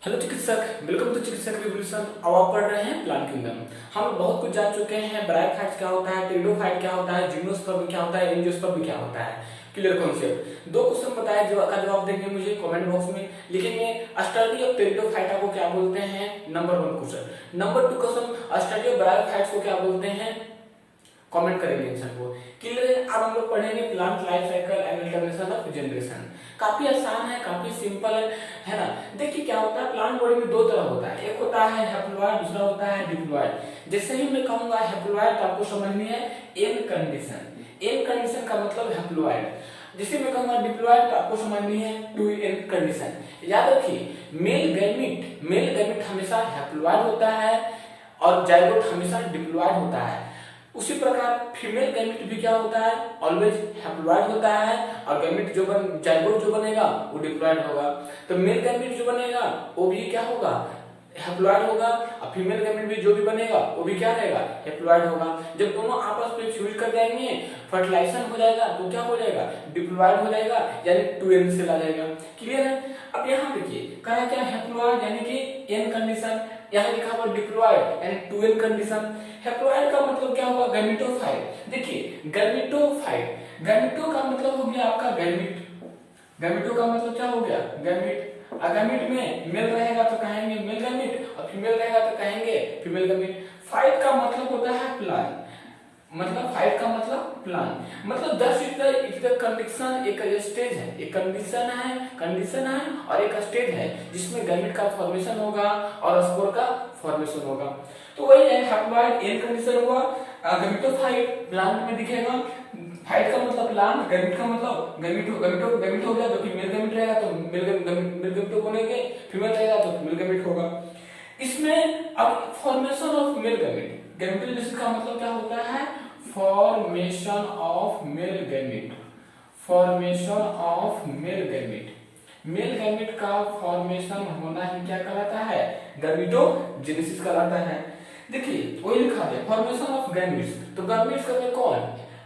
Hello चिकित्सक, welcome to चिकित्सक revolution. अब आप पढ़ रहे हैं प्लांट किंगडम। हम बहुत कुछ जान चुके हैं। ब्रायोफाइट्स क्या होता है, टेरिडोफाइट क्या होता है, जिम्नोस्पर्म क्या होता है, एंजियोस्पर्म क्या होता है। Clear concept. दो क्वेश्चन बताए जो का जवाब देंगे मुझे कमेंट बॉक्स में लिखेंगे। स्टडी ऑफ टेरिडोफाइटा को क्या बोलते हैं, number 1 question. Number 2 question, study of bryophytes को क्या बोलते हैं, कमेंट करेंगे आंसर को। क्लियर है। अब हम लोग पढ़ेंगे plant life cycle and alternation of generation. काफी आसान है, काफी सिंपल है ना। देखिए क्या होता है, प्लांट बॉडी में दो तरह होता है, एक होता है हैप्लॉइड, दूसरा होता है डिप्लॉइड। जैसे ही मैं कहूंगा हैप्लॉइड तो आपको समझनी है एन कंडीशन। एन कंडीशन का मतलब हैप्लॉइड। जैसे मैं कहूंगा डिप्लॉइड तो आपको समझनी है 2n कंडीशन। याद रखिए, मेल गैमेट हमेशा हैप्लॉइड होता है और जाइगोट हमेशा डिप्लॉइड होता है। उसी प्रकार फीमेल गैमेट भी क्या होता है, ऑलवेज हैप्लॉइड होता है और गैमेट जो जाइगोट जो बनेगा वो डिप्लॉइड होगा। तो मेल गैमेट जो बनेगा वो भी क्या होगा, हैप्लॉइड होगा, और फीमेल गैमेट भी जो भी बनेगा वो भी क्या रहेगा, हैप्लॉइड होगा। जब दोनों आपस में फ्यूज कर जाएंगे, फर्टिलाइजेशन हो जाएगा तो क्या हो जाएगा, डिप्लॉइड हो जाएगा, यानी 2n सेल आ जाएगा। क्लियर है। अब यहाँ देखिए कहा क्या, हैप्लॉइड यानी कि n कंडीशन, यहाँ लिखा हुआ डिप्लॉइड यानी 2n कंडीशन। हैप्लॉइड का मतलब क्या हुआ, गैमेटोफाइट। देखिए गैमेटो का मतलब हो गया आपका गैमेट। गैमेटो का मतलब क्या हो गया, गैमेट। गैमेट में मेल रहेगा तो कहेंगे मेल गैमेट और फीमेल रहेगा तो कहेंगे फीमेल गैमेट। फाइट का मतलब होता है प्लांट, मतलब फाइट का मतलब प्लान, मतलब 10 इधर कंडीशन, एक स्टेज है, एक कंडीशन है और एक स्टेज है जिसमें गैमेट का फॉर्मेशन होगा और स्पोर का फॉर्मेशन होगा। तो वही है हैप्लॉइड, एन कंडीशन हुआ। गैमेटोफाइट प्लांट में दिखेगा। फाइट का मतलब प्लांट, गैमेट का मतलब गैमेट हो गया तो मेल गैमेट रहेगा तो मेल गैमेट बनेंगे, फीमेल रहेगा तो फीमेल गैमेट होगा। इसमें अब formation of male gamete, gametogenesis का मतलब क्या होता है, formation of male gamete. Formation of male gamete, male gamete का फॉर्मेशन होना ही क्या कहलाता है, गैमेटोजेनेसिस कहलाता है। देखिए वही लिखा है फॉर्मेशन ऑफ गैमेट्स। तो गैमेट्स का कौन,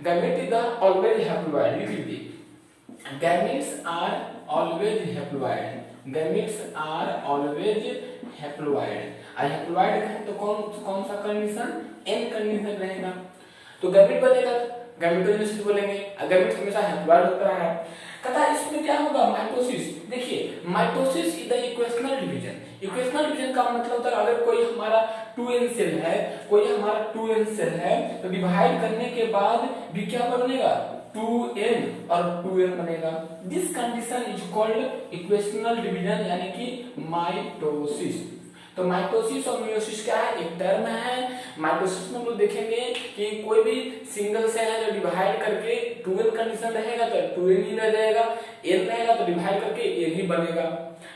गैमेट इज ऑलवेज हैप्लॉइड, लिख लीजिए gametes are always haploid, gametes are always haploid. Haploid है तो कौन सा कंडीशन, एन कंडीशन रहेगा। तो गैमेट बनेगा गैमेटोजेनेसिस बोलेंगे। गैमेट हमेशा हैप्लॉइड होता है। तथा इसमें क्या होगा, माइटोसिस। देखिए mitosis is the equational division. Equational division का मतलब होता है अगर कोई हमारा 2n सेल है, तो डिवाइड करने के बाद भी क्या बनेगा, 2n और 2n बनेगा। This condition is called equational division यानी कि माइटोसिस। तो माइटोसिस और मियोसिस क्या है, एक टर्म है। माइटोसिस में हम लोग देखेंगे कि कोई भी सिंगल सेल है जो डिवाइड करके 2n कंडीशन रहेगा तो 2n ही रह जाएगा, n रहेगा तो डिवाइड करके n ही बनेगा।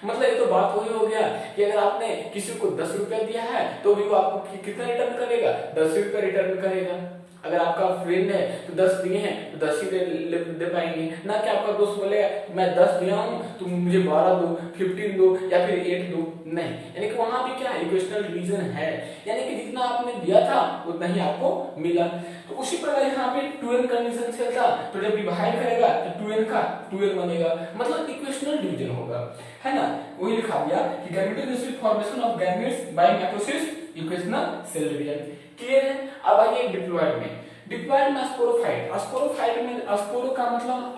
मतलब ये तो बात वही हो गया कि अगर आपने किसी को 10 रुपया दिया है तो भी वो आपको कितना रिटर्न करेगा, 10 रुपया रिटर्न करेगा। अगर आपका फ्रेंड है तो 10 दिए हैं तो 10 ही दे पाएंगे ना, कि आपका दोस्त बोलेगा मैं 10 दिया हूं तुम मुझे 12 दो, 15 दो या फिर 8 दो, नहीं। यानी कि वहां भी क्या इक्वेशनल डिवीजन है, यानी कि जितना आपने दिया था उतना ही आपको मिला। तो उसी प्रकार यहाँ पे 2n कंडीशन से था तो जब डिवाइड करेगा तो 2n का 2n बनेगा, मतलब इक्वेशनल डिवीजन होगा, है ना। वही लिखा दिया कि gametogenesis formation of gametes by mitosis, equational cell division. Clear है। अब आइए डिप्लॉइड में। डिप्लॉइड में स्पोरोफाइट। स्पोरोफाइट में स्पोरो का मतलब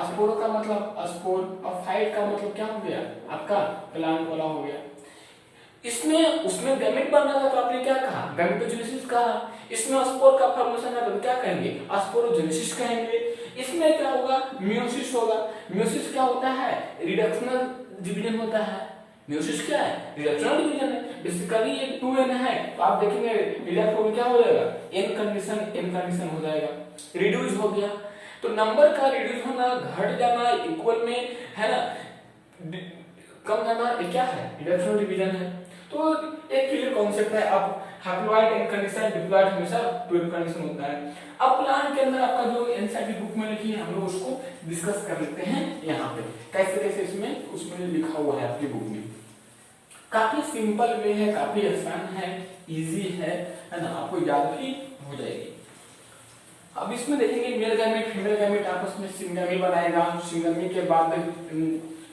स्पोरो का मतलब स्पोर और फाइट का मतलब क्या हो गया, आपका प्लांट वाला हो गया। इसमें उसमें गैमेट बनना था तो आपने क्या कहा, गैमेटोजेनेसिस कहा। इसमें स्पोर का फॉर्मेशन है तो क्या कहेंगे, स्पोरोजेनेसिस कहेंगे। इसमें क्या होगा, मियोसिस होगा। मियोसिस क्या होता है, रिडक्शनल डिवीजन होता है। मियोसिस क्या है, रिडक्शनल डिवीजन है। बेसिकली ये 2n है तो आप देखेंगे रिडक्ट क्या हो जाएगा, n कंडीशन हो जाएगा, रिड्यूस हो गया। तो नंबर का रिड्यूस होना, घट जाना, इक्वल में है ना, कम जाना, ये क्या है, रिडक्शनल डिवीजन है। तो एक क्लियर कॉन्सेप्ट है। अब हैप्लॉइड एन कंडीशन, डिप्लॉइड हमेशा 2n कंडीशन होता है। अब प्लांट के अंदर आपका जो एनसीईआरटी बुक में लिखी है हम लोग उसको डिस्कस कर लेते हैं यहाँ पे, कैसे कैसे इसमें उसमें लिखा हुआ है आपकी बुक में। काफी सिंपल वे है, काफी आसान है, इजी है ना, आपको याद भी हो जाएगी। अब इसमें देखेंगे मेल गैमेट फीमेल गैमेट आपस में सिंगमी बनाएगा। सिंगमी के बाद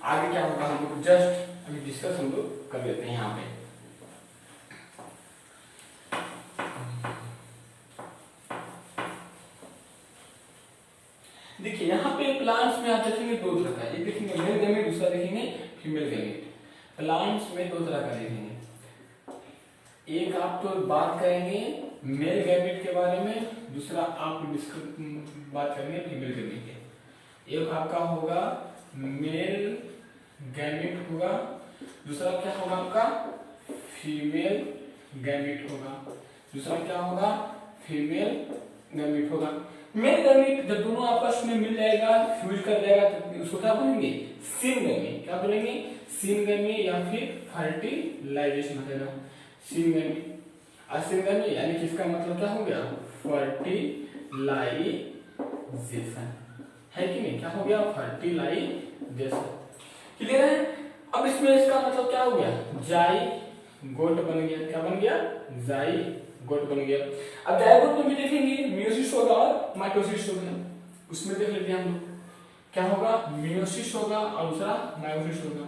आगे क्या होगा, हम लोग जस्ट अभी डिस्कस हम लोग कर लेते हैं यहाँ पे। देखिए यहाँ पे प्लांट्स में आप देखेंगे दो तरह का, एक देखेंगे मेल गैमेट, दूसरा देखेंगे फीमेल गैमेट। प्लांट्स में दो तरह का देखेंगे, एक आप तो बात करेंगे मेल गैमेट के बारे में, दूसरा आप बात करेंगे फीमेल गैमेट के। एक आपका होगा मेल गैमेट होगा, दूसरा क्या होगा आपका फीमेल गैमेट होगा, दूसरा क्या होगा फीमेल गैमेट होगा। मेल गैमेट जब दोनों आपस में मिल जाएगा, फ्यूज कर जाएगा, तो उसको क्या बोलेंगे सिनगेमी। क्या बोलेंगे सिनगेमी या फिर फर्टिलाइजेशन हो जाएगा सिनगेमी। सिनगेमी यानी कि इसका मतलब क्या हो गया फर्टिलाइजेशन, है कि नहीं, क्या हो गया फर्टिलाइजेशन। क्लियर है। अब इसमें इसका मतलब क्या हो गया जाइगोट बन गया। क्या बन गया जाइगोट बन गया। अब जाइगोट में भी देखेंगे मियोसिस होगा और माइटोसिस होगा, उसमें देख लेते हैं हम लोग क्या होगा मियोसिस होगा और दूसरा माइटोसिस होगा।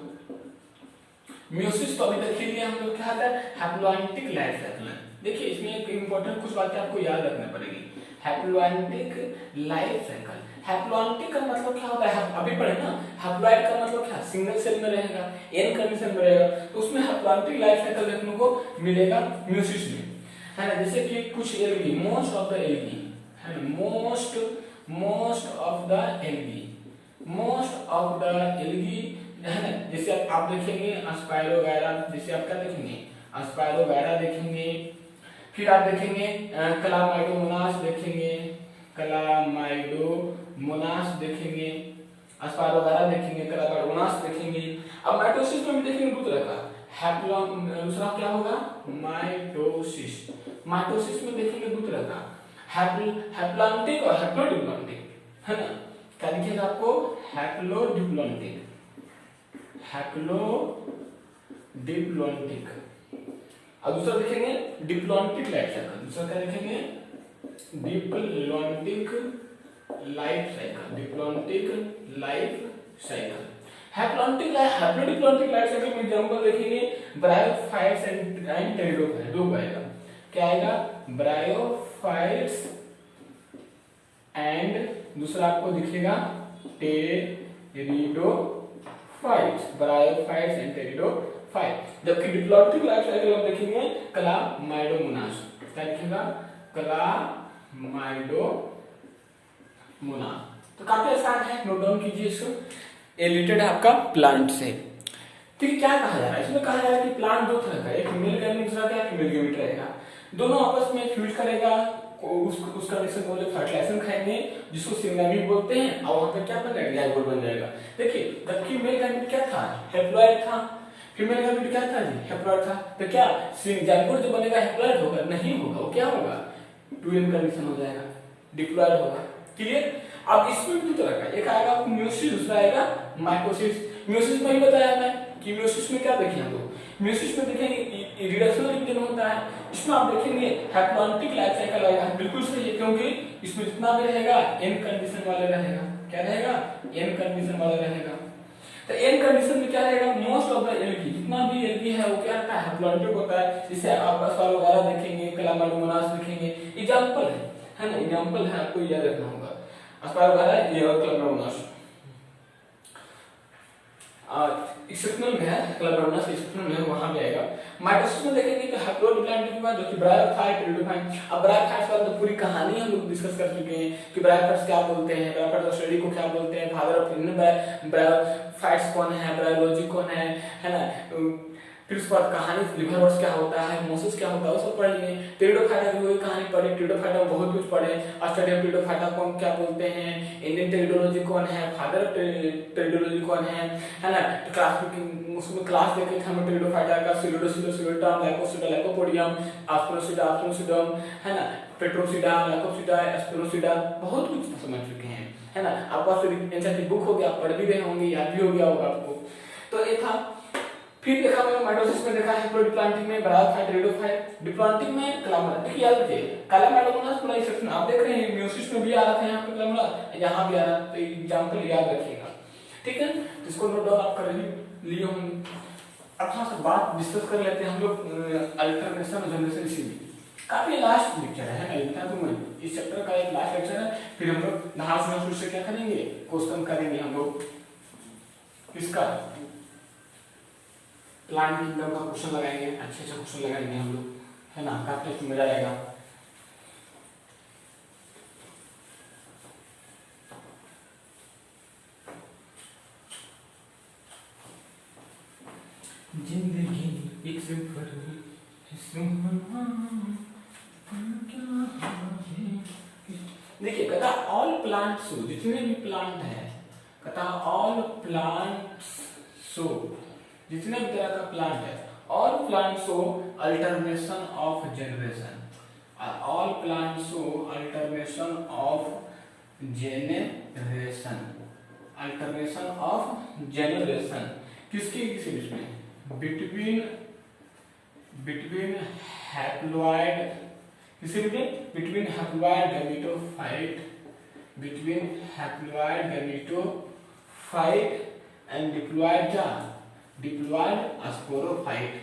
मियोसिस तो अभी तक लिए हम लोग क्या आता है हैप्लोइडिक लाइफ साइकिल। देखिए इसमें एक इंपॉर्टेंट कुछ बातें आपको याद रखना पड़ेगी। हैप्लोइडिक लाइफ साइकिल, हैप्लोइडिक का मतलब क्या होता है, अभी पढ़े ना, हैप्लॉइड का मतलब क्या सिंगल सेल में रहेगा, एन कंडीशन में रहेगा, तो उसमें हैप्लोइडिक लाइफ साइकिल देखने को मिलेगा मियोसिस में, है ना। जैसे कि कुछ algae, most of the algae, है ना, most of the algae, most of the algae, है ना। जैसे आप देखेंगे अस्पायरोगायरा, जैसे आप क्या देखेंगे अस्पायरोगायरा देखेंगे, फिर आप देखेंगे क्लामाइडोमोनास देखेंगे, क्लामाइडोमोनास देखेंगे, अस्पायरोगायरा देखेंगे, क्लामाइडोमोनास देखेंगे। अब माइटोसिस में भी देखेंगे दो तरह का, दूसरा क्या होगा माइटोसिस। माइटोसिस में देखेंगे दो तरह का, हैप्लॉन्टिक और हैप्लोडिप्लॉन्टिक, है ना। क्या दिखेगा आपको हैप्लोडिप्लॉन्टिक, हैप्लोडिप्लॉन्टिक। और दूसरा देखेंगे डिप्लॉन्टिक लाइफ साइकिल, दूसरा क्या देखेंगे diplontic life cycle, diplontic life cycle. Haplodiplontic life cycle में एग्जांपल देखेंगे ब्रायोफाइट्स एंड टेरिडोफाइट्स। दो आएगा, क्या आएगा ब्रायोफाइट्स एंड दूसरा आपको दिखेगा टेरिडोफाइट्स, ब्रायोफाइट्स एंड टेरिडोफाइट्स। जबकि डिप्लॉन्टिक लाइफ साइकिल हम देखेंगे क्लामाइडोमोनास, क्या दिखेगा क्लामाइडोमोनास। तो काफी आसान है, नोट डाउन कीजिए इसको। रिलेटेड है आपका प्लांट से। फिर क्या कहा जा रहा है इसमें, कहा जा रहा है कि प्लांट दो तरह का, एक मेल गैमेट दूसरा क्या फीमेल गैमेट रहेगा, दोनों आपस में फ्यूज करेगा, उसका कंडीशन बोले फर्टिलाइजेशन खाएंगे जिसको सिंगेमी बोलते हैं, और वहां पे क्या बन जाएगा जाइगोट बन जाएगा। देखिए जबकि मेल गैमेट क्या था हैप्लॉइड था, फीमेल गैमेट क्या था जी हैप्लॉइड था, तो क्या जाइगोट जो बनेगा हैप्लॉइड होगा नहीं होगा, वो क्या होगा 2n कंडीशन हो जाएगा, डिप्लॉइड होगा। क्लियर। अब इसमें दो तरह का, एक आएगा मियोसिस, दूसरा आएगा माइटोसिस। मियोसिस में ही बताया मैं कि मियोसिस में क्या देखें हम लोग, मियोसिस में देखेंगे रिडक्शन डिवीजन होता है, इसमें आप देखेंगे हैप्लॉन्टिक लाइफ साइकिल आएगा। बिल्कुल सही है, क्योंकि इसमें जितना भी रहेगा n कंडीशन वाला रहेगा, क्या रहेगा n कंडीशन वाला रहेगा। तो n कंडीशन में क्या रहेगा मोस्ट ऑफ द एल्गी, जितना भी एल्गी है वो क्या रहता है हैप्लॉन्टिक होता है। जैसे आप अस्पायरोगायरा देखेंगे, क्लामाइडोमोनास देखेंगे, एग्जांपल है ना, एग्जांपल है, आपको याद रखना होगा अस्पायरोगायरा ये और क्लामाइडोमोनास। एक्सेप्शनल में है क्लामाइडोमोनास, एक्सेप्शनल में वहां पे आएगा। माइटोसिस में देखेंगे कि हैप्लोडिप्लॉन्टिक होगा जो कि ब्रायोफाइट टेरिडोफाइट। अब ब्रायोफाइट्स वाला तो पूरी कहानी हम लोग डिस्कस कर चुके हैं कि ब्रायोफाइट्स क्या बोलते हैं, ब्रायोफाइट स्टडी को क्या बोलते हैं, फादर ऑफ ब्रायोफाइट्स कौन है, ब्रायोलॉजी कौन है ना। फिर उसके बाद कहानी लिवरवर्स क्या होता है, मोसिस क्या होता है, वो सब पढ़ लिए। टेरिडोफाइटा की वही कहानी पढ़े, टेरिडोफाइटा में बहुत कुछ पढ़े, स्टडी ऑफ टेरिडोफाइटा कौन क्या बोलते हैं, इंडियन टेरिडोलॉजी कौन है, फादर ऑफ टेरिडोलॉजी कौन है ना। क्लास उसमें क्लास देखे थे हम टेरिडोफाइटा का, सिलोडोसिलोसिलोटम, लाइकोसिडा, लाइकोपोडियम, आस्पेरोसिडा, आस्पेरोसिडम, है ना, पेट्रोसिडा, लाइकोसिडा, एस्पेरोसिडा, बहुत कुछ समझ चुके हैं, है ना। आपके पास एनसीईआरटी बुक होगी, आप पढ़ भी रहे होंगे, याद भी हो गया होगा आपको। तो ये था। फिर देखा मैंने माइटोसिस में देखा हैप्लोडिप्लॉन्टिक में ब्रायोफाइट टेरिडोफाइट, डिप्लॉन्टिक में क्लामाइडोमोनास। याद रखिए क्लामाइडोमोनास पूरा सेक्शन आप देख रहे हैं, मियोसिस में भी आ रहा था, यहाँ पे क्लामाइडोमोनास यहाँ भी आ रहा, तो एग्जांपल याद रखिएगा, ठीक है। इसको नोट डाउन आप कर लिए होंगे। अब थोड़ा सा बात डिस्कस कर लेते हैं हम लोग अल्टरनेशन और जनरेशन सीरीज। काफी लास्ट लेक्चर है ना, तो इस चैप्टर का एक लास्ट लेक्चर है। फिर हम लोग नहा सुना से क्या करेंगे, क्वेश्चन करेंगे हम लोग किसका, प्लांट किंगडम का क्वेश्चन लगाएंगे, अच्छे अच्छे क्वेश्चन लगाएंगे हम लोग, है ना, काफी मजा आएगा। जिंदगी एक सफर देखिए, कहता ऑल प्लांट्स, जितने भी प्लांट है, कहता ऑल प्लांट्स शो, जितने भी तरह का प्लांट है, all plant show alternation of generation, all plant show alternation of generation, alternation of generation किसकी किसी बीच में, बिटवीन हैप्लॉइड, किसी भी between haploid gametophyte, between haploid gametophyte and diploid क्या, डिप्लॉइड स्पोरोफाइट।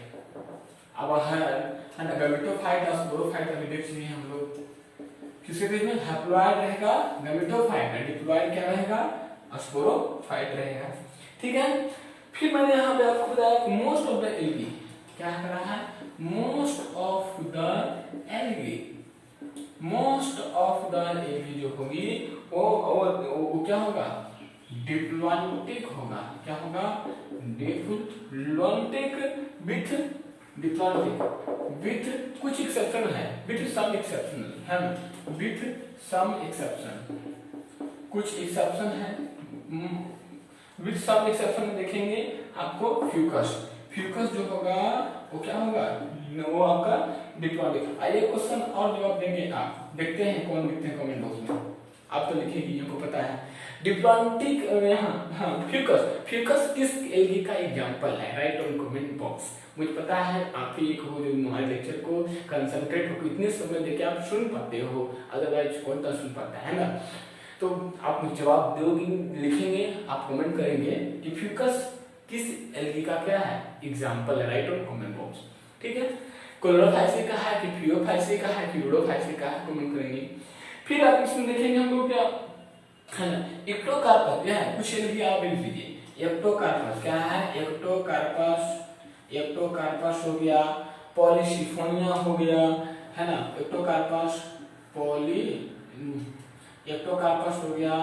अब है ना, गैमेटोफाइट और स्पोरोफाइट अभी देख चुके हैं हम लोग, किसके बीच में हैप्लॉइड रहेगा गैमेटोफाइट और डिप्लॉइड क्या रहेगा, स्पोरोफाइट रहेगा, ठीक है। फिर मैंने यहाँ पे आपको बताया मोस्ट ऑफ द एल्गी, क्या करा है, most of the algae, most of the algae जो होगी वो क्या होगा, डिप्लॉन्टिक होगा, क्या होगा, डिप्लॉन्टिक विथ कुछ एक्सेप्शन है, विथ सम एक्सेप्शन है, विथ सम एक्सेप्शन, कुछ एक्सेप्शन है, विथ सम एक्सेप्शन में देखेंगे आपको फ्यूकस जो होगा वो क्या होगा, वो आपका डिप्लॉन्टिक। आइए क्वेश्चन और जवाब देंगे आप, देखते हैं कौन लिखते हैं कमेंट बॉक्स में, आप तो लिखेंगे, हमको पता है। डिप्लॉन्टिक यहाँ फ्यूकस किस एल्गी का एग्जांपल है, राइट ऑन कमेंट बॉक्स। मुझे पता है आप ही हो जो हमारे लेक्चर को कंसंट्रेट होकर इतने समय देके आप सुन पाते हो, अदरवाइज कौन सा सुन पाता है ना। तो आप जवाब दोगे, लिखेंगे, आप कमेंट करेंगे कि फ्यूकस किस एल्गी का क्या है एग्जांपल है, राइट ऑन कमेंट बॉक्स, ठीक है। क्लोरोफाइसी का है कि फ्यूरोफाइसी का है कि यूरोफाइसी का है, कमेंट करेंगे। फिर आप इसमें देखेंगे हम लोग क्या है ना, एक्टोकार्पस क्या है, कुछ एल्गी आप लिख लीजिए। एक्टोकार्पस क्या है, एक्टोकार्पस हो गया, पॉलीसिफोनिया हो गया, है ना, एक्टोकार्पस हो गया,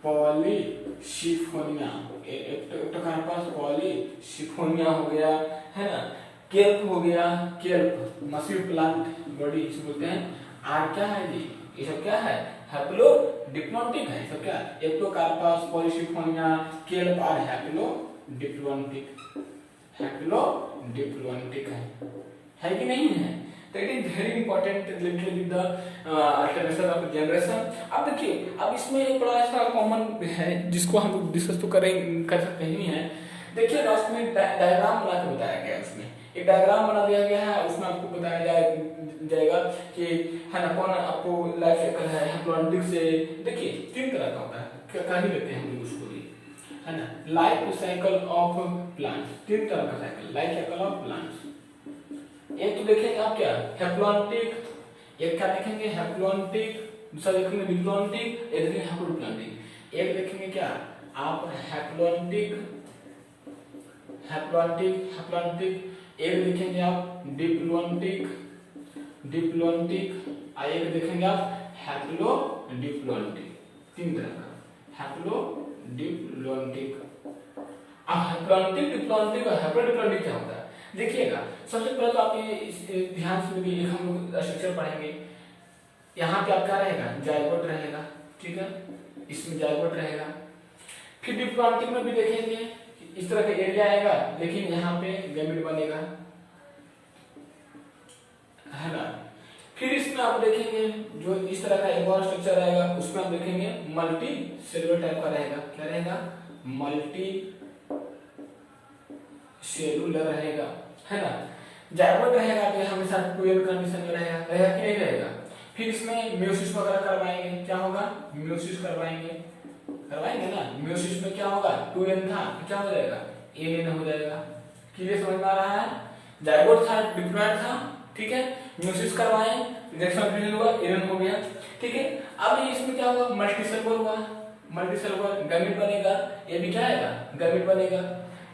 पॉलीसिफोनिया, एक्टोकार्पस पॉलीसिफोनिया हो गया, है ना, केल्प हो गया, केल्प मसीव प्लांट बॉडी इसे बोलते हैं। आर क्या है जी, ये सब क्या है, हैप्लो डिप्लॉन्टिक है, सब क्या, Ectocarpus Polysiphonia kelp are haplo diplontic है कि नहीं है। तो it is very important related with the alternation of generation. अब देखिए, अब इसमें एक बड़ा ऐसा कॉमन है जिसको हम लोग डिस्कस तो कर सकते ही है। देखिए लास्ट में डायग्राम बना के बताया गया है, उसमें एक डायग्राम बना दिया गया है, उसमें आपको बताया जाएगा कि है ना कौन आपको लाइफ साइकिल है हैप्लॉन्टिक से। देखिए 3 तरह का होता है, क्या ही लेते हैं हम लोग उसको भी, है ना, लाइफ साइकिल ऑफ प्लांट्स, 3 तरह का cycle, life cycle of plants. एक तो देखेंगे आप क्या हैप्लॉन्टिक, एक क्या देखेंगे हैप्लॉन्टिक, दूसरा देखेंगे डिप्लॉन्टिक, एक देखेंगे हैप्लोप्लॉन्टिक। एक देखेंगे क्या आप हैप्लॉन्टिक, एक देखेंगे आप डिप्लॉन्टिक, एक देखेंगे आप हैप्लोडिप्लॉन्टिक। 3 तरह का हैप्लोडिप्लॉन्टिक। अब हैप्लॉन्टिक, डिप्लॉन्टिक और हैप्लोडिप्लॉन्टिक क्या होता है देखिएगा। सबसे पहले तो आप ये ध्यान से भी हम लोग स्ट्रक्चर पढ़ेंगे। यहाँ पे आपका रहेगा जाइगोट रहेगा, ठीक है, इसमें जाइगोट रहेगा। फिर डिप्लॉन्टिक में भी देखेंगे इस तरह का एरिया आएगा, लेकिन यहाँ पे गैमेट बनेगा, है ना। फिर इसमें आप देखेंगे जो इस तरह का एक और स्ट्रक्चर आएगा, उसमें आप देखेंगे मल्टी सेलुलर टाइप का रहेगा। क्या रहेगा, मल्टी सेलुलर रहेगा, है ना। जाइगोट रहेगा तो हमेशा 12 कंडीशन में रहेगा कि नहीं रहेगा। फिर इसमें म्यूसिस वगैरह करवाएंगे, क्या होगा म्यूसिस करवाएंगे ना। म्यूसिस में क्या होगा 2n था, क्या हो जाएगा an हो जाएगा, क्लियर समझ में आ रहा है? जाइगोट था, डिप्लॉयड था, ठीक है, म्यूसिस करवाए, रिडक्शन हुआ, एरन हो गया, ठीक है। अब इसमें क्या हुआ, मल्टीसेलुलर हुआ, मल्टीसेलुलर गैमेट बनेगा, ये भी क्या आएगा, गैमेट बनेगा,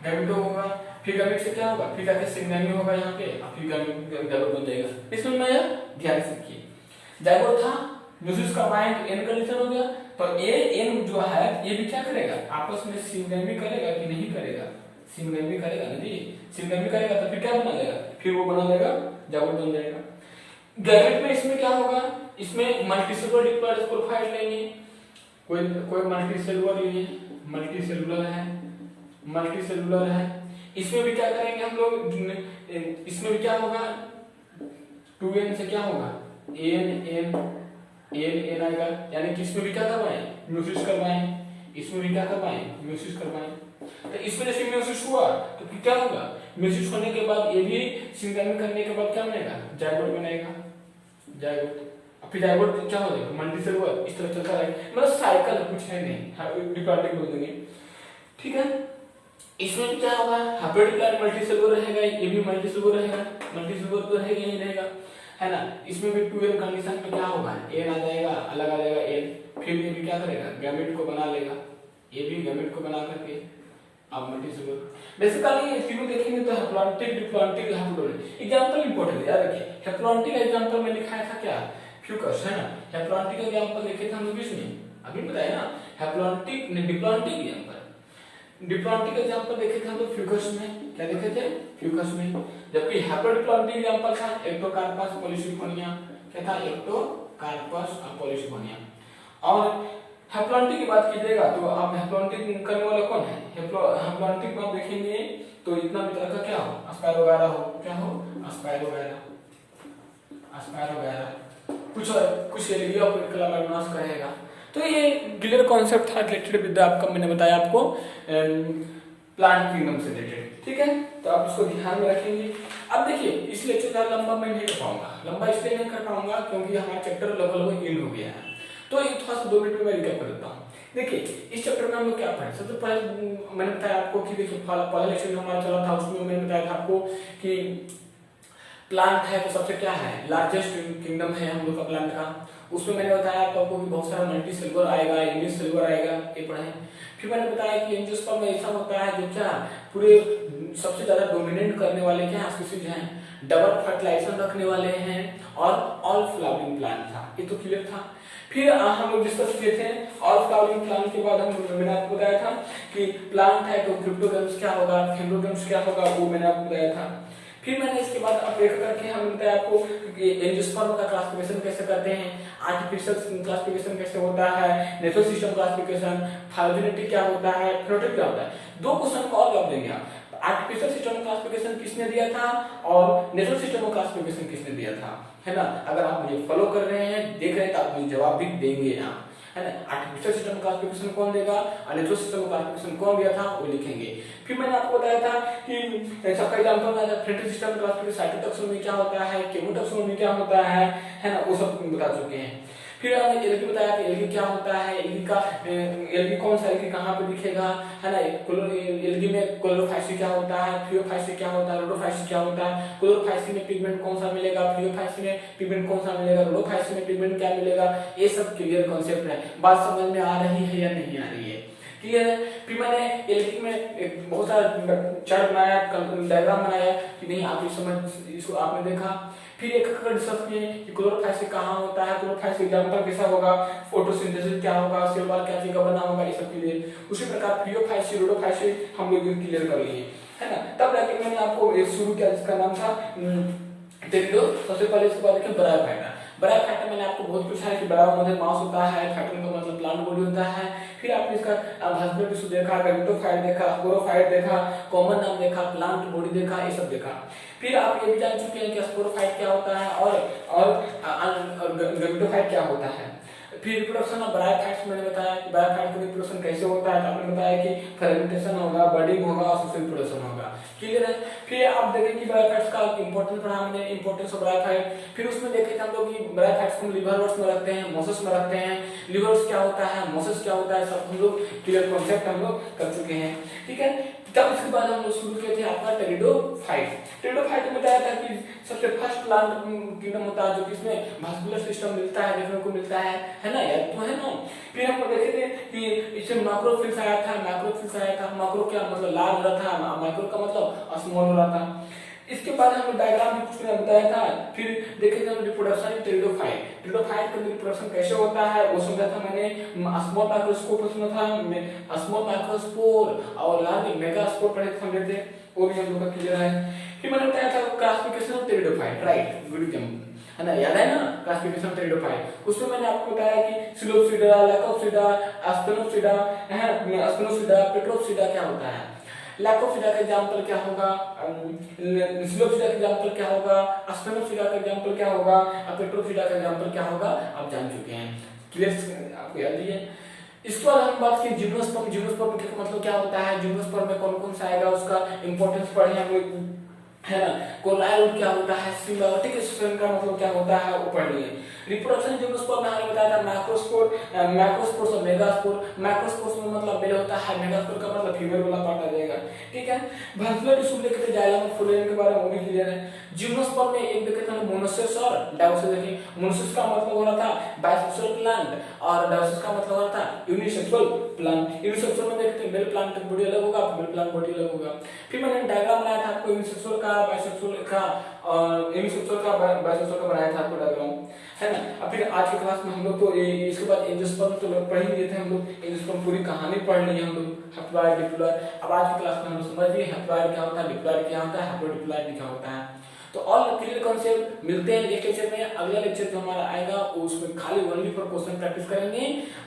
गैमेट होगा, फिर गैमेट से क्या होगा, फिर जाके सिंगल होगा यहाँ पे, फिर गैमेट बन जाएगा। इसमें मैं ध्यान से रखिए, जाइगोट था, म्यूसिस करवाए तो एन कंडीशन हो गया, तो ए एन जो है ये भी क्या करेगा, आपस में सिंगल करेगा कि नहीं करेगा, सिंगल करेगा ना जी, सिंगल करेगा तो फिर क्या बना लेगा, फिर वो बना लेगा जाइगोट बन जाएगा। गैमेट में इसमें क्या होगा, इसमें मल्टीसेलुलर डिप्लॉयड स्पोरोफाइट लेंगे, कोई मल्टीसेलुलर लिए, मल्टीसेलुलर है, मल्टीसेलुलर है, इसमें भी क्या करेंगे हम लोग, इसमें भी क्या होगा, 2n से क्या होगा, एन आएगा, यानी कि इसमें भी क्या करवाएं, म्यूसिस करवाएं, इसमें भी क्या करवाएं, म्यूसिस करवाएं। तो इसमें जैसे म्यूसिस हुआ तो फिर क्या होगा, म्यूसिस होने के बाद ये भी सिंगल करने के बाद क्या बनेगा, जाइगोट बनेगा, जाइगोट, फिर जाइगोट क्या हो जाएगा, मल्टीसेलुलर, इस तरह चलता रहेगा, मतलब साइकिल कुछ है नहीं, डिप्लॉयड बोल देंगे, ठीक है। इसमें भी क्या होगा, हैप्लोइड मल्टीसेलुलर रहेगा, ये भी मल्टीसेलुलर रहेगा, मल्टीसेलुलर तो रहेगा ही रहेगा, है ना। इसमें भी 2n कंडीशन में क्या होगा, n आ जाएगा, अलग आ जाएगा n, फिर ये भी क्या करेगा, गैमेट को बना लेगा, ये भी गैमेट को बना करके अब मल्टीसेलुलर। बेसिकली तीनों देखेंगे तो haplontic, diplontic, haploid. Example important है, याद रखिए। हैप्लॉन्टिक एग्जांपल में लिखाया था क्या, फ्यूकस, है ना। हैप्लॉन्टिक एग्जांपल लिखे थे हम लोग इसमें, अभी बताया ना, haplontic diplontic example, diplontic example देखे थे हम लोग फ्यूकस में, क्या देखे थे, फ्यूकस में। जबकि हैप्लोडिप्लॉन्टिक एग्जांपल था एक्टोकार्पस पॉलीसिफोनिया, क्या था, एक्टोकार्पस और पॉलीसिफोनिया। और हैप्लॉन्टिक की बात कीजिएगा तो आप हैप्लॉन्टिक करने वाला कौन है, हैप्लॉन्टिक बात देखेंगे तो इतना मित्र का क्या हो, स्पाइरोगायरा हो, क्या हो, स्पाइरोगायरा, स्पाइरोगायरा, कुछ एलिया को क्लामाइडोनास कहेगा। तो ये क्लियर कॉन्सेप्ट था रिलेटेड विद आपका, मैंने बताया आपको प्लांट किंगडम से रिलेटेड, ठीक है। तो आप इसको ध्यान में रखेंगे। अब देखिए इस लेक्चर का लंबा मैं नहीं कर पाऊंगा, लंबा इसलिए नहीं कर पाऊंगा क्योंकि हमारा चैप्टर लगभग एंड हो गया है, तो ये थोड़ा सा 2 मिनट में मैं रिकैप कर देता हूँ। देखिए इस चैप्टर में हम लोग क्या पढ़े, सबसे पहले मैंने बताया आपको कि देखिए पहला लेक्चर हमारा चला था, उसमें मैंने बताया था आपको कि प्लांट है तो सबसे क्या है, लार्जेस्ट किंगडम है हम लोग का प्लांट का। उसमें मैंने बताया आपको कि बहुत सारा मल्टीसेलुलर आएगा, यूनिसेलुलर आएगा, ये पढ़े। फिर मैंने बताया कि एंजियोस्पर्म में ऐसा होता है जो क्या पूरे सबसे ज्यादा डोमिनेट करने वाले क्या स्पीशीज हैं, डबल फर्टिलाइजेशन रखने वाले हैं और ऑल फ्लावरिंग प्लांट था, ये तो क्लियर था। फिर हम लोग डिस्कस किए थे ऑल फ्लावरिंग प्लांट के बाद मैंने आपको बताया था कि प्लांट है तो क्रिप्टोगम्स क्या होगा, फेनोगम्स क्या होगा, वो मैंने आपको बताया था। फिर मैंने इसके बाद अपडेट करके हम बताया आपको कि एंजियोस्पर्म का क्लासिफिकेशन कैसे करते हैं, आर्टिफिशियल क्लासिफिकेशन कैसे होता है, नेचुरल सिस्टम क्लासिफिकेशन, फाइलोजेनेटिक क्या होता है, फेनोटाइप क्या होता है। 2 क्वेश्चन को और जवाब देंगे आप, आर्टिफिशियल सिस्टम क्लासिफिकेशन किसने दिया था और नेचुरल सिस्टम क्लासिफिकेशन किसने दिया था, है ना। अगर आप मुझे फॉलो कर रहे हैं, देख रहे हैं, तो आप मुझे जवाब भी देंगे आप, है ना। आर्टिफिशियल सिस्टम क्लासिफिकेशन कौन देगा और नेचुरल सिस्टम क्लासिफिकेशन कौन दिया था वो लिखेंगे। फिर मैंने आपको बताया था कि सबका एग्जांपल में फ्रेंटिक सिस्टम क्लासिफिकेशन, साइटोटैक्सोनॉमी क्या होता है, केमोटैक्सोनॉमी क्या होता है ना, वो सब बता चुके हैं। फिर हमने एल्गी बताया कि एल्गी क्या होता है, एल्गी कौन सा एल्गी कहाँ पे दिखेगा, है ना। एल्गी में क्लोरोफाइसी क्या होता है, फ्रियोफाइसी क्या होता है, रोडोफाइसी क्या होता है, क्लोरोफाइसी में पिगमेंट कौन सा मिलेगा, फ्रियोफाइसी में पिगमेंट कौन सा मिलेगा, रोडोफाइसी में पिगमेंट क्या मिलेगा, ये सब क्लियर कॉन्सेप्ट है। बात समझ में आ रही है या नहीं आ रही है, क्लियर है। फिर मैंने एल्गी में एक बहुत सारा चार्ट बनाया, डायग्राम बनाया कि नहीं, आप इसको आपने देखा। फिर एक डिस्कस किए कि क्लोरोफाइसी कहाँ होता है, क्लोरोफाइसी एग्जांपल कैसा होगा, फोटोसिंथेसिस क्या होगा, सेल वॉल क्या चीज का बना होगा, ये सब क्लियर। उसी प्रकार फ्रियोफाइसी, रोडोफाइसी हम लोग क्लियर कर लिए, है ना। तब जाके मैंने आपको एक शुरू किया जिसका नाम था टेरिडो। सबसे पहले इसके बाद देखिए ब्रायोफाइटा। ब्रायोफाइटा मैंने आपको बहुत पूछा है कि ब्रायो मतलब माउस होता है, फाइटन का मतलब प्लांट बॉडी होता है। फिर आपने इसका हस्बैंड टिश्यू देखा, गैमेटोफाइट देखा, स्पोरोफाइट देखा, कॉमन नाम देखा, प्लांट बॉडी देखा, ये सब देखा। फिर आप ये भी जान चुके हैं कि स्पोरोफाइट क्या होता है और गैमेटोफाइट क्या होता है। फिर रिप्रोडक्शन ऑफ ब्रायोफाइट्स मैंने बताया कि ब्रायोफाइट का रिप्रोडक्शन कैसे होता है, तो आपने बताया कि फर्मेंटेशन होगा, बर्डिंग होगा और सोशल रिप्रोडक्शन होगा, क्लियर है। फिर आप देखें कि ब्रायोफाइट्स का इंपॉर्टेंस पढ़ा हमने, इंपॉर्टेंस ऑफ ब्रायोफाइट। फिर उसमें देखे थे हम लोग कि ब्रायोफाइट्स को लिवरवर्ट्स में रखते हैं, मोसस में रखते हैं, लिवर्स क्या होता है, मोसस क्या होता है, सब हम लोग क्लियर कॉन्सेप्ट हम लोग कर चुके हैं, ठीक है। तब इसके बाद हम लोग शुरू किए थे आपका टेरिडोफाइट। टेरिडोफाइट में बताया था कि सबसे फर्स्ट प्लांट किंगडम होता है जो किसमें भास्कुलर सिस्टम मिलता है, देखने को मिलता है ना, याद तो है ना। फिर हम देखे थे कि इससे मैक्रोफिल्स आया था, मैक्रोफिल्स आया था। मैक्रो क्या मतलब लार्ज हो रहा था, माइक्रो का मतलब स्मॉल हो रहा था। इसके बाद हमने डायग्राम भी कुछ बताया था। फिर देखे थे हम रिप्रोडक्शन टेरिडोफाइट, टेरिडोफाइट का रिप्रोडक्शन कैसे होता है वो समझा था मैंने। स्मॉल माइक्रोस्कोप सुना था, स्मॉल माइक्रोस्पोर और लार्ज मेगास्पोर पढ़े समझे थे, वो भी हम लोग का क्लियर है। फिर मैंने बताया था classification of pteridophyte, right, good example है ना, याद है ना क्लासिफिकेशन टेरिडोफाइट। उसमें मैंने आपको बताया कि सिलोप्सिडा, लैकोप्सिडा, एस्पेनोप्सिडा, एस्पेनोप्सिडा, पेट्रोप्सिडा क्या होता है। लैकोप्सिडा का एग्जांपल क्या होगा, सिलोप्सिडा का एग्जांपल क्या होगा, एस्पेनोप्सिडा का एग्जांपल क्या होगा और पेट्रोप्सिडा का एग्जांपल क्या होगा, आप जान चुके हैं, क्लियर, आपको याद ही है। इसके बाद हम बात की जिम्नोस्पर्म। जिम्नोस्पर्म का मतलब क्या होता है, जिम्नोस्पर्म में कौन कौन सा आएगा, उसका इंपॉर्टेंस पढ़े हम लोग, है ना। कोलाइड क्या होता है, सिम्बायोटिक स्पर्म का मतलब क्या होता है वो पढ़ लिए। रिप्रोडक्शन जिम्नोस्पर्म में हमने बताया था मैक्रोस्पोर, मैक्रोस्पोर से मेगास्पोर। मैक्रोस्पोर में मतलब मेल होता है, मेगास्पोर का मतलब फीमेल वाला पार्ट आ जाएगा, ठीक है। भास्कुलर टिश्यू देखे थे जाइलम और फ्लोएम के बारे में, वो भी क्लियर है। जिम्नोस्पर्म में एक देखे थे मोनोसिस और डायोसिस। देखिए मोनोसिस का मतलब हो रहा था बाइसेक्सुअल प्लांट और डायोसिस का मतलब हो रहा था यूनिसेक्सुअल प्लांट। यूनिसेक्सुअल में देखते हैं मेल प्लांट बॉडी अलग होगा, फीमेल प्लांट बॉडी अलग होगा। फिर मैंने डायग्राम बनाया था आपको यूनिसेक्सुअल का, बाइसेक्सुअल का और यूनिसेक्सुअल का, बाइसेक्सुअल का बनाया था आपको डायग्राम, है ना। अब फिर आज की क्लास में हम लोग तो इसके बाद एंजियोस्पर्म तो पढ़ ही लिए थे हम लोग, एंजियोस्पर्म पूरी कहानी पढ़ ली हम लोग, हैप्लॉइड डिप्लॉइड। अब आज की क्लास में हम लोग समझ लिए हैप्लॉइड क्या होता है, डिप्लॉइड क्या होता है, हैप्लोडिप्लॉइड क्या होता है। तो ऑल क्लियर कॉन्सेप्ट। मिलते हैं नेक्स्ट लेक्चर में। अगला लेक्चर जो हमारा आएगा उसमें खाली ओनली फॉर क्वेश्चन प्रैक्टिस करेंगे।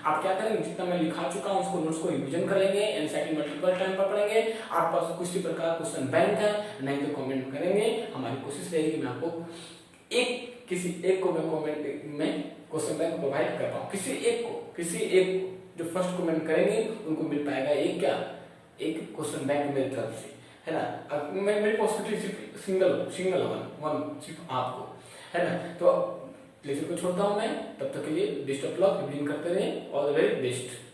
आप क्या करेंगे, जितना मैं लिखा चुका हूं उसको नोट्स को रिवीजन करेंगे, एनसीईआरटी मल्टीपल टाइम पर पढ़ेंगे। आप पास किसी प्रकार क्वेश्चन बैंक है नहीं तो कमेंट करेंगे। हमारी कोशिश रहेगी मैं आपको किसी एक को मैं कमेंट में क्वेश्चन बैंक प्रोवाइड कर पाऊँ, किसी एक को जो फर्स्ट कमेंट करेंगे उनको मिल पाएगा एक क्वेश्चन बैंक मेरी तरफ से, है ना। अब मैं मेरी पॉसिबिलिटी सिर्फ सिंगल वन सिर्फ आपको, है ना। तो लेक्चर को छोड़ता हूँ मैं, तब तक के लिए बेस्ट ऑफ लक, रिवीजन करते रहे, ऑल द वेरी बेस्ट।